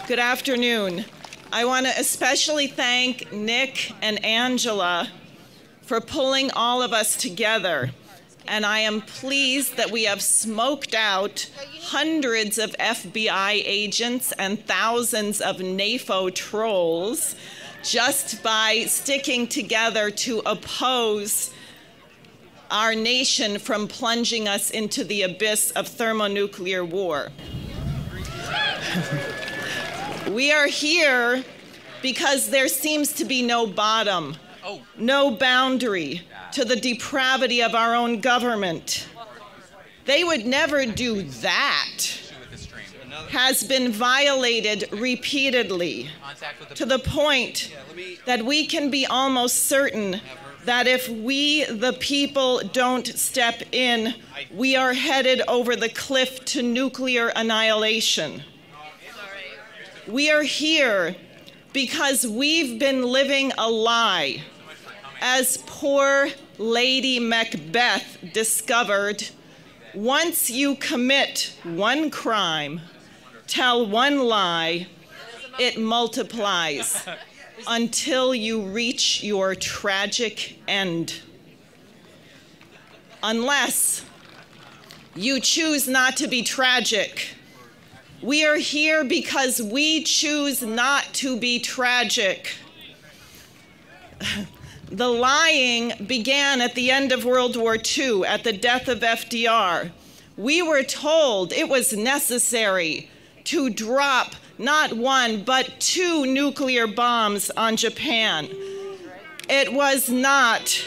Good afternoon. I want to especially thank Nick and Angela for pulling all of us together. And I am pleased that we have smoked out hundreds of FBI agents and thousands of NAFO trolls just by sticking together to oppose our nation from plunging us into the abyss of thermonuclear war. We are here because there seems to be no bottom, no boundary to the depravity of our own government. They would never do that. Has been violated repeatedly to the point that we can be almost certain that if we, the people, don't step in, we are headed over the cliff to nuclear annihilation. We are here because we've been living a lie. As poor Lady Macbeth discovered, once you commit one crime, tell one lie, it multiplies until you reach your tragic end. Unless you choose not to be tragic. We are here because we choose not to be tragic. The lying began at the end of World War II, at the death of FDR. We were told it was necessary to drop not one, but 2 nuclear bombs on Japan. It was not.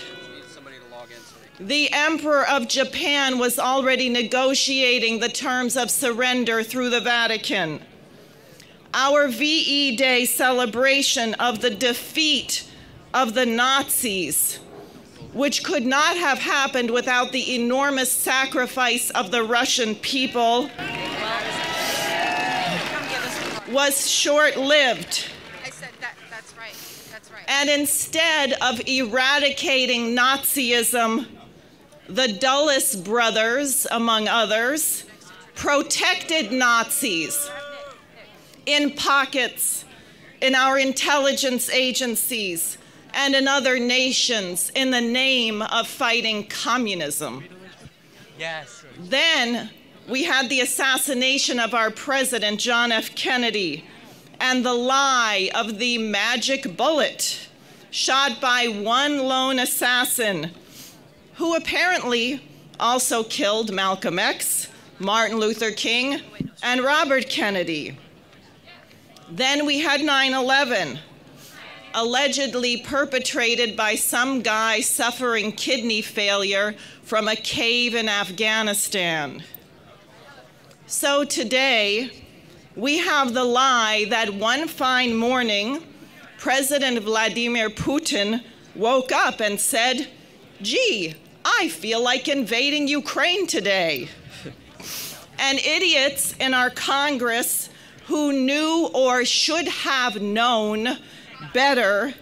The Emperor of Japan was already negotiating the terms of surrender through the Vatican. Our VE Day celebration of the defeat of the Nazis, which could not have happened without the enormous sacrifice of the Russian people, was short-lived. I said that's right. That's right. And instead of eradicating Nazism, the Dulles brothers, among others, protected Nazis in pockets, in our intelligence agencies, and in other nations in the name of fighting communism. Yes. Then we had the assassination of our president, John F. Kennedy, and the lie of the magic bullet shot by one lone assassin who apparently also killed Malcolm X, Martin Luther King, and Robert Kennedy. Then we had 9/11, allegedly perpetrated by some guy suffering kidney failure from a cave in Afghanistan. So today, we have the lie that one fine morning, President Vladimir Putin woke up and said, "Gee, I feel like invading Ukraine today." And idiots in our Congress who knew or should have known better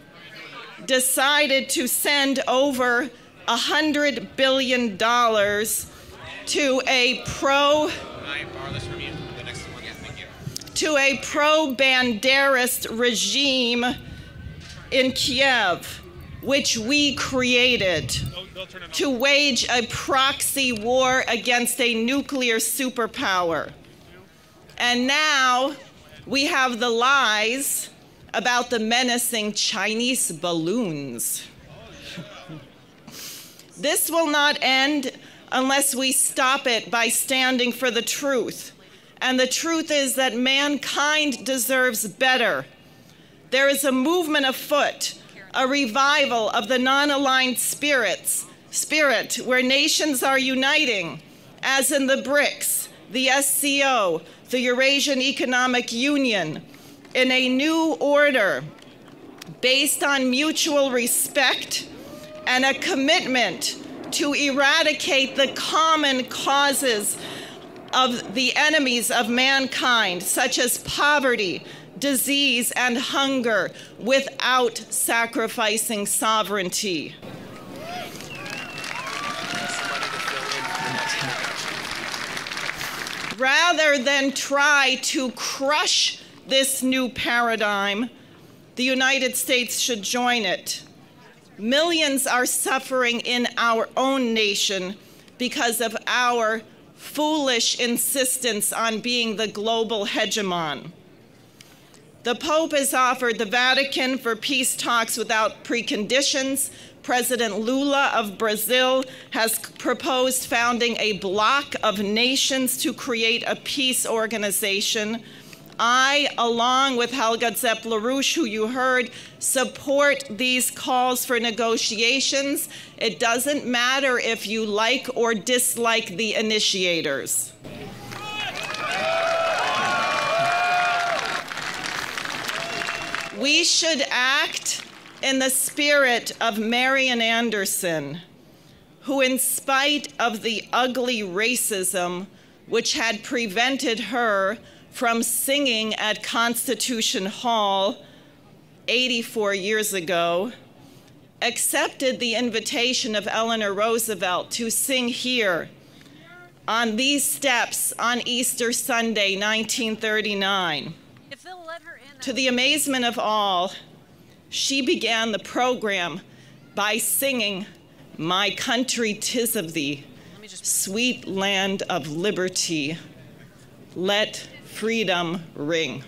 decided to send over $100 billion to a pro-Banderist regime in Kiev, which we created to wage a proxy war against a nuclear superpower. And now we have the lies about the menacing Chinese balloons. This will not end unless we stop it by standing for the truth. And the truth is that mankind deserves better. There is a movement afoot, a revival of the non-aligned spirit where nations are uniting, as in the BRICS, the SCO, the Eurasian Economic Union, in a new order based on mutual respect and a commitment to eradicate the common causes of the enemies of mankind, such as poverty, disease, and hunger, without sacrificing sovereignty. Rather than try to crush this new paradigm, the United States should join it. Millions are suffering in our own nation because of our foolish insistence on being the global hegemon. The Pope has offered the Vatican for peace talks without preconditions. President Lula of Brazil has proposed founding a bloc of nations to create a peace organization. I, along with Helga Zepp-LaRouche, who you heard, support these calls for negotiations. It doesn't matter if you like or dislike the initiators. We should act in the spirit of Marian Anderson, who, in spite of the ugly racism which had prevented her from singing at Constitution Hall 84 years ago, accepted the invitation of Eleanor Roosevelt to sing here on these steps on Easter Sunday, 1939. If they'll let her in, to the amazement of all, she began the program by singing, "My country 'tis of thee, sweet land of liberty, let freedom ring."